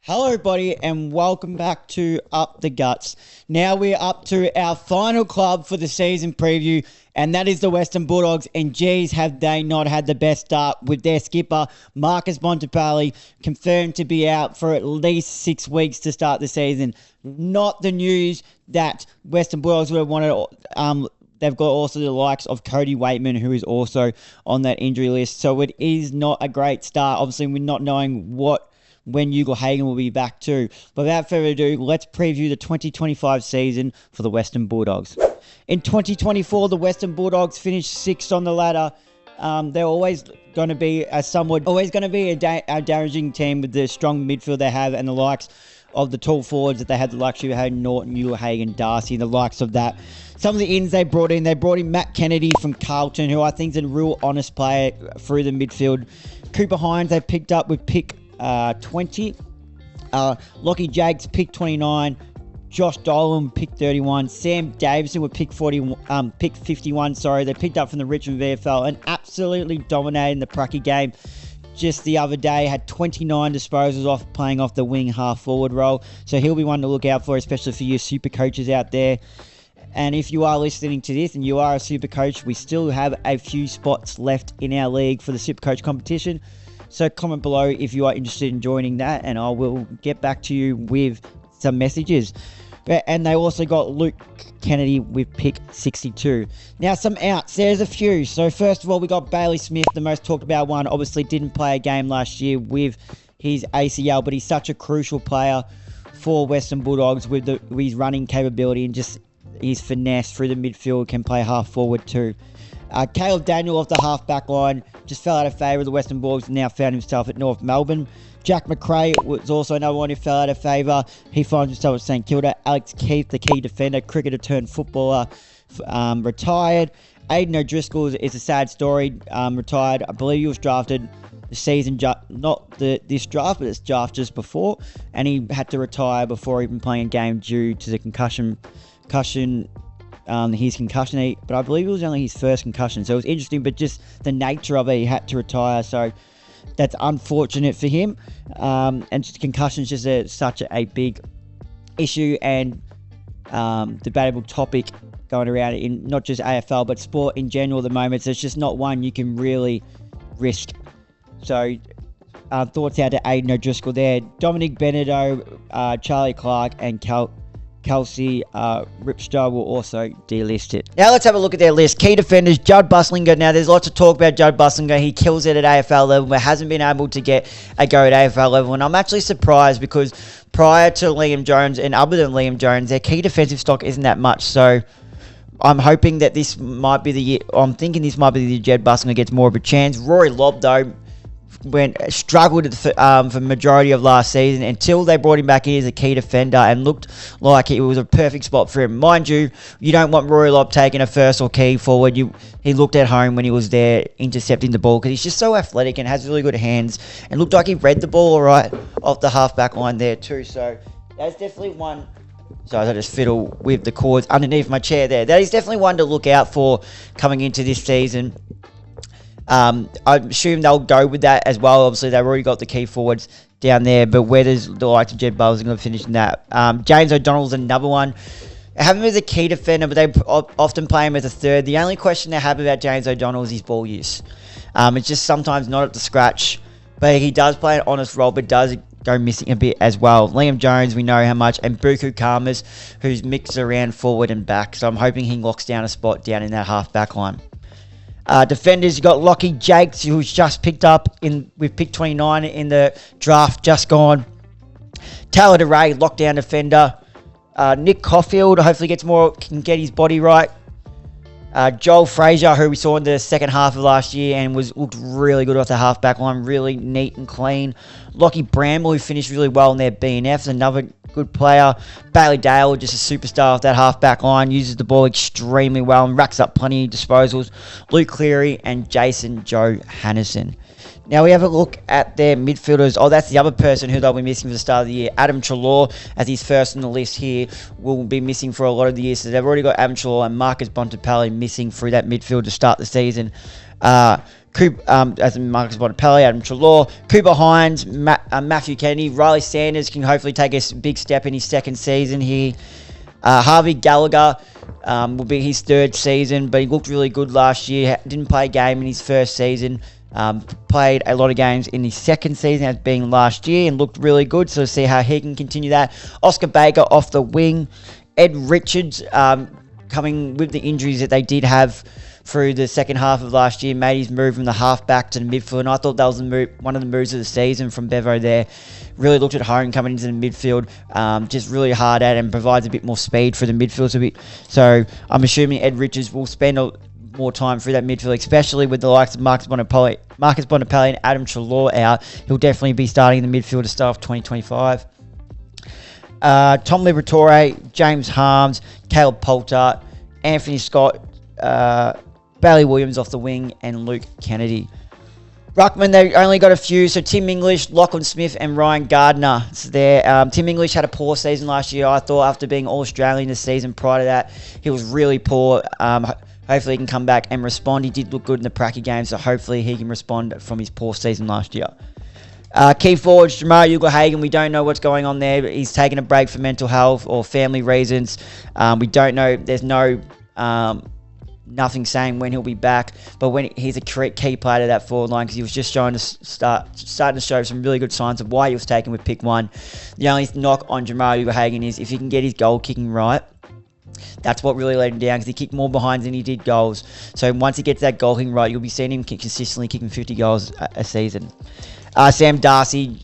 Hello everybody and welcome back to Up the Guts. Now we're up to our final club for the season preview, and that is the Western Bulldogs. And geez, have they not had the best start with their skipper, Marcus Bontempelli, confirmed to be out for at least 6 weeks to start the season. Not the news that Western Bulldogs would have wanted. They've got also the likes of Cody Waitman, who is also on that injury list. So it is not a great start. Obviously, we're not knowing when Ugle-Hagan will be back too. But without further ado, let's preview the 2025 season for the Western Bulldogs. In 2024, the Western Bulldogs finished 6th on the ladder. They're always going to be a damaging team with the strong midfield they have and the likes of the tall forwards that they had the luxury of having Norton, Ugle-Hagan, Darcy, and the likes of that. Some of the ins they brought in Matt Kennedy from Carlton, who I think is a real honest player through the midfield. Cooper Hines they picked up with pick 20. Lockie Jakes pick 29. Josh Dolan pick 31. Sam Davison with pick 51. They picked up from the Richmond VFL and absolutely dominated the Pracky game. Just the other day, had 29 disposals playing off the wing half forward role. So he'll be one to look out for, especially for you super coaches out there. And if you are listening to this and you are a super coach, we still have a few spots left in our league for the super coach competition. So comment below if you are interested in joining that, and I will get back to you with some messages. And they also got Luke Kennedy with pick 62. Now, some outs. There's a few. So, first of all, we got Bailey Smith, the most talked about one. Obviously, didn't play a game last year with his ACL, but he's such a crucial player for Western Bulldogs with his running capability and just his finesse through the midfield, can play half forward too. Caleb Daniel off the half back line just fell out of favour of the Western Bulldogs and now found himself at North Melbourne. Jack McRae was also another one who fell out of favour. He finds himself at St Kilda. Alex Keith, the key defender, cricketer turned footballer, retired. Aidan O'Driscoll is a sad story, retired. I believe he was drafted the season, not this draft, but this draft just before, and he had to retire before even playing a game due to the concussion, his concussion, but I believe it was only his first concussion, so it was interesting, but just the nature of it, he had to retire, so that's unfortunate for him, and just concussion is just such a big issue and debatable topic going around in not just AFL, but sport in general at the moment, so it's just not one you can really risk. So thoughts out to Aidan O'Driscoll there. Dominic Benedetto, Charlie Clark, and Kelsey Ripster will also delist it. Now let's have a look at their list. Key defenders, Judd Buslinger. Now there's lots of talk about Judd Buslinger. He kills it at AFL level, but hasn't been able to get a go at AFL level. And I'm actually surprised because prior to Liam Jones and other than Liam Jones, their key defensive stock isn't that much. So I'm hoping that this might be the year. I'm thinking this might be the year Judd Buslinger gets more of a chance. Rory Lobb, though, struggled for the majority of last season until they brought him back in as a key defender and looked like it was a perfect spot for him. Mind you, you don't want Rory Lobb taking a first or key forward. He looked at home when he was there intercepting the ball because he's just so athletic and has really good hands and looked like he read the ball all right off the half-back line there too. So that's definitely one. So I just fiddle with the cords underneath my chair there. That is definitely one to look out for coming into this season. I assume they'll go with that as well. Obviously, they've already got the key forwards down there, but where does the likes of Jed Bowles going to finish in that? James O'Donnell's another one. I have him as a key defender, but they often play him as a third. The only question they have about James O'Donnell is his ball use. It's just sometimes not at the scratch, but he does play an honest role, but does go missing a bit as well. Liam Jones, we know how much, and Buku Khamis, who's mixed around forward and back, so I'm hoping he locks down a spot down in that half-back line. Defenders, you got Lockie Jakes, who's just picked up with pick 29 in the draft just gone. Taylor DeRay, lockdown defender. Nick Caulfield, hopefully can get his body right. Joel Frazier, who we saw in the second half of last year and looked really good off the half-back line, really neat and clean. Lockie Bramble, who finished really well in their BNF, is another good player. Bailey Dale, just a superstar off that half-back line, uses the ball extremely well and racks up plenty of disposals. Luke Cleary and Jason Joe Hannison. Now we have a look at their midfielders. Oh, that's the other person who they'll be missing for the start of the year. Adam Treloar, as he's first on the list here, will be missing for a lot of the year. So they've already got Adam Treloar and Marcus Bontempelli missing through that midfield to start the season. as in Marcus Bontempelli, Adam Treloar, Cooper Hines, Matthew Kennedy, Riley Sanders can hopefully take a big step in his second season here. Harvey Gallagher will be his third season, but he looked really good last year. Didn't play a game in his first season. Played a lot of games in his second season as being last year and looked really good. So see how he can continue that. Oscar Baker off the wing. Ed Richards coming with the injuries that they did have through the second half of last year, made his move from the half-back to the midfield, and I thought that was one of the moves of the season from Bevo there. Really looked at home coming into the midfield, just really hard at it, and provides a bit more speed for the midfield. So I'm assuming Ed Richards will spend more time through that midfield, especially with the likes of Marcus Bontempelli and Adam Treloar out. He'll definitely be starting in the midfield to start off 2025. Tom Liberatore, James Harms, Caleb Poulter, Anthony Scott, Bailey Williams off the wing, and Luke Kennedy. Ruckman, they only got a few, so Tim English, Lachlan Smith, and Ryan Gardner there. Tim English had a poor season last year, I thought, after being All-Australian the season prior to that. He was really poor. Hopefully he can come back and respond. He did look good in the Pracky game, so hopefully he can respond from his poor season last year. Key forwards, Jamarra Ugle-Hagan, we don't know what's going on there. He's taken a break for mental health or family reasons. We don't know. There's no... nothing saying when he'll be back, but when he's a key player to that forward line because he was just starting to show some really good signs of why he was taken with pick 1. The only knock on Jamarra Ugle-Hagan is if he can get his goal kicking right, that's what really let him down because he kicked more behinds than he did goals. So once he gets that goal kicking right, you'll be seeing him consistently kicking 50 goals a season. Sam Darcy,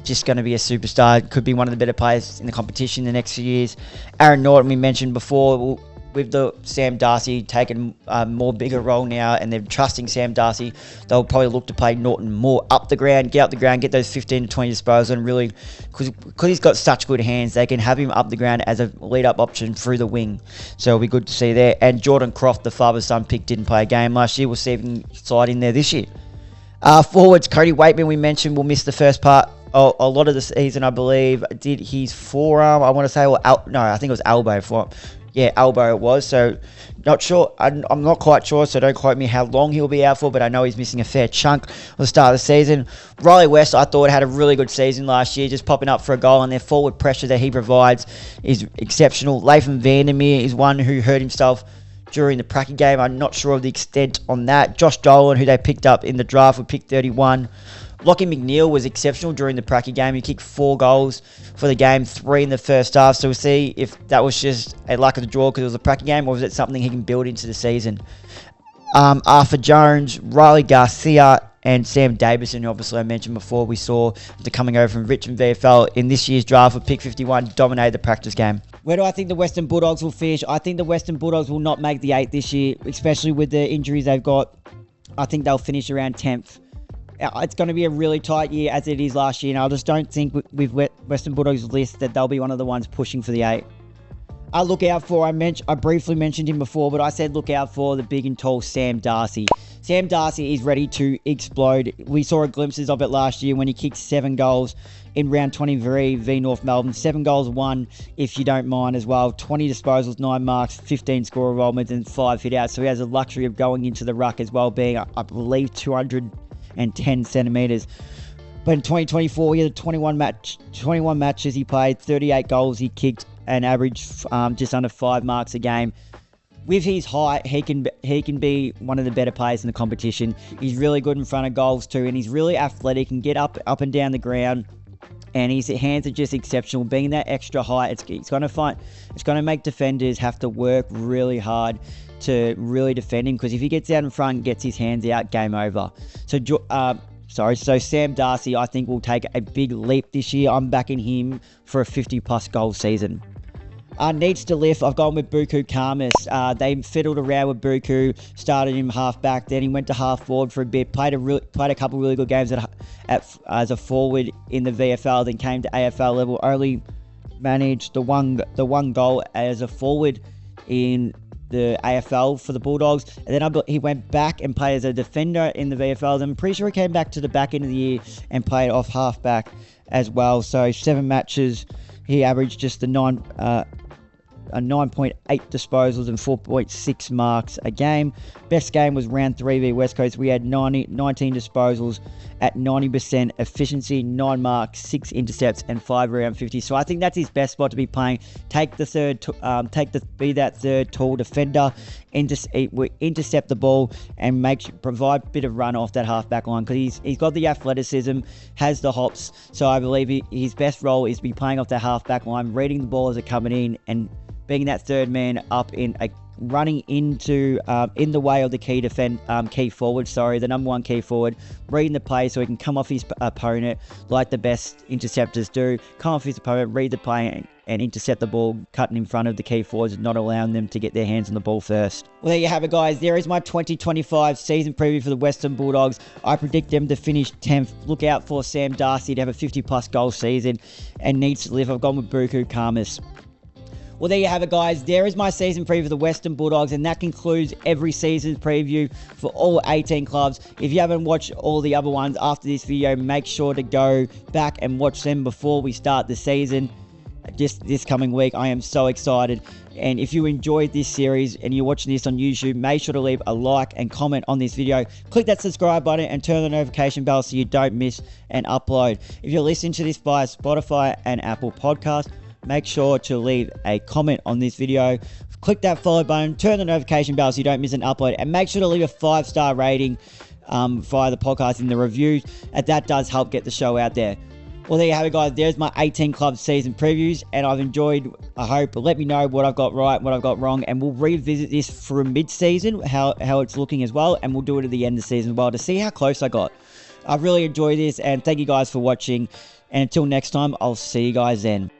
just going to be a superstar. Could be one of the better players in the competition in the next few years. Aaron Norton, we mentioned before, with the Sam Darcy taking a more bigger role now and they're trusting Sam Darcy, they'll probably look to play Norton more up the ground, get those 15 to 20 disposals, and really, because he's got such good hands, they can have him up the ground as a lead-up option through the wing. So it'll be good to see there. And Jordan Croft, the father-son pick, didn't play a game last year. We'll see if he can slide in there this year. Forwards, Cody Waitman, we mentioned, will miss the first part. A lot of the season, I believe, did his forearm, I want to say, I think it was elbow. Elbow it was, so not sure. I'm not quite sure, so don't quote me how long he'll be out for, but I know he's missing a fair chunk at the start of the season. Riley West, I thought, had a really good season last year, just popping up for a goal, and their forward pressure that he provides is exceptional. Lathan Vandermeer is one who hurt himself during the Pracky game. I'm not sure of the extent on that. Josh Dolan, who they picked up in the draft, with pick 31. Lockie McNeil was exceptional during the Pracky game. He kicked 4 goals for the game, 3 in the first half. So we'll see if that was just a luck of the draw because it was a Pracky game, or is it something he can build into the season. Arthur Jones, Riley Garcia, and Sam Davison, who obviously I mentioned before, we saw after coming over from Richmond VFL in this year's draft with pick 51, dominated the practice game. Where do I think the Western Bulldogs will finish? I think the Western Bulldogs will not make the 8 this year, especially with the injuries they've got. I think they'll finish around 10th. It's going to be a really tight year as it is last year, and I just don't think with Western Bulldogs' list that they'll be one of the ones pushing for the 8. Look out for, I briefly mentioned him before, but I said look out for the big and tall Sam Darcy. Sam Darcy is ready to explode. We saw glimpses of it last year when he kicked 7 goals in round 23 v North Melbourne. 7 goals, 1 if you don't mind as well. 20 disposals, 9 marks, 15 score involvements, and 5 hit-outs. So he has the luxury of going into the ruck as well, being, I believe, 210 centimetres. But in 2024, he had 21 matches he played, 38 goals he kicked, and averaged just under 5 marks a game. With his height, he can be one of the better players in the competition. He's really good in front of goals too, and he's really athletic and get up and down the ground. And his hands are just exceptional. Being that extra height, it's going to make defenders have to work really hard to really defend him, because if he gets out in front and gets his hands out, game over. So Sam Darcy, I think, will take a big leap this year. I'm backing him for a 50-plus goal season. Needs to lift. I've gone with Buku Karmas. They fiddled around with Buku, started him half back, then he went to half forward for a bit. Played a couple of really good games as a forward in the VFL, then came to AFL level. Only managed the one goal as a forward in the AFL for the Bulldogs, and then he went back and played as a defender in the VFL. Then I'm pretty sure he came back to the back end of the year and played off half back as well. So 7 matches, he averaged just the 9.8 disposals and 4.6 marks a game. Best game was round 3 v West Coast. We had 19 disposals at 90% efficiency, 9 marks, 6 intercepts, and 5 around 50. So I think that's his best spot to be playing. Be that third tall defender, intercept the ball, and provide a bit of run off that half-back line, because he's got the athleticism, has the hops. So I believe his best role is to be playing off that half-back line, reading the ball as it coming in, and being that third man up running into in the way of the key forward, the number 1 key forward, reading the play so he can come off his opponent like the best interceptors do, come off his opponent, read the play, and intercept the ball, cutting in front of the key forwards, not allowing them to get their hands on the ball first. Well, there you have it, guys. There is my 2025 season preview for the Western Bulldogs. I predict them to finish 10th. Look out for Sam Darcy to have a 50-plus goal season and needs to live. I've gone with Buku Karmas. Well, there you have it, guys. There is my season preview for the Western Bulldogs, and that concludes every season's preview for all 18 clubs. If you haven't watched all the other ones after this video, make sure to go back and watch them before we start the season. Just this coming week, I am so excited. And if you enjoyed this series and you're watching this on YouTube, make sure to leave a like and comment on this video. Click that subscribe button and turn the notification bell so you don't miss an upload. If you're listening to this via Spotify and Apple Podcasts, make sure to leave a comment on this video. Click that follow button, turn the notification bell so you don't miss an upload, and make sure to leave a 5-star rating via the podcast in the reviews. And that does help get the show out there. Well, there you have it, guys. There's my 18 club season previews, and I've enjoyed, I hope. Let me know what I've got right, what I've got wrong, and we'll revisit this for mid-season, how it's looking as well, and we'll do it at the end of the season as well to see how close I got. I've really enjoyed this, and thank you guys for watching, and until next time, I'll see you guys then.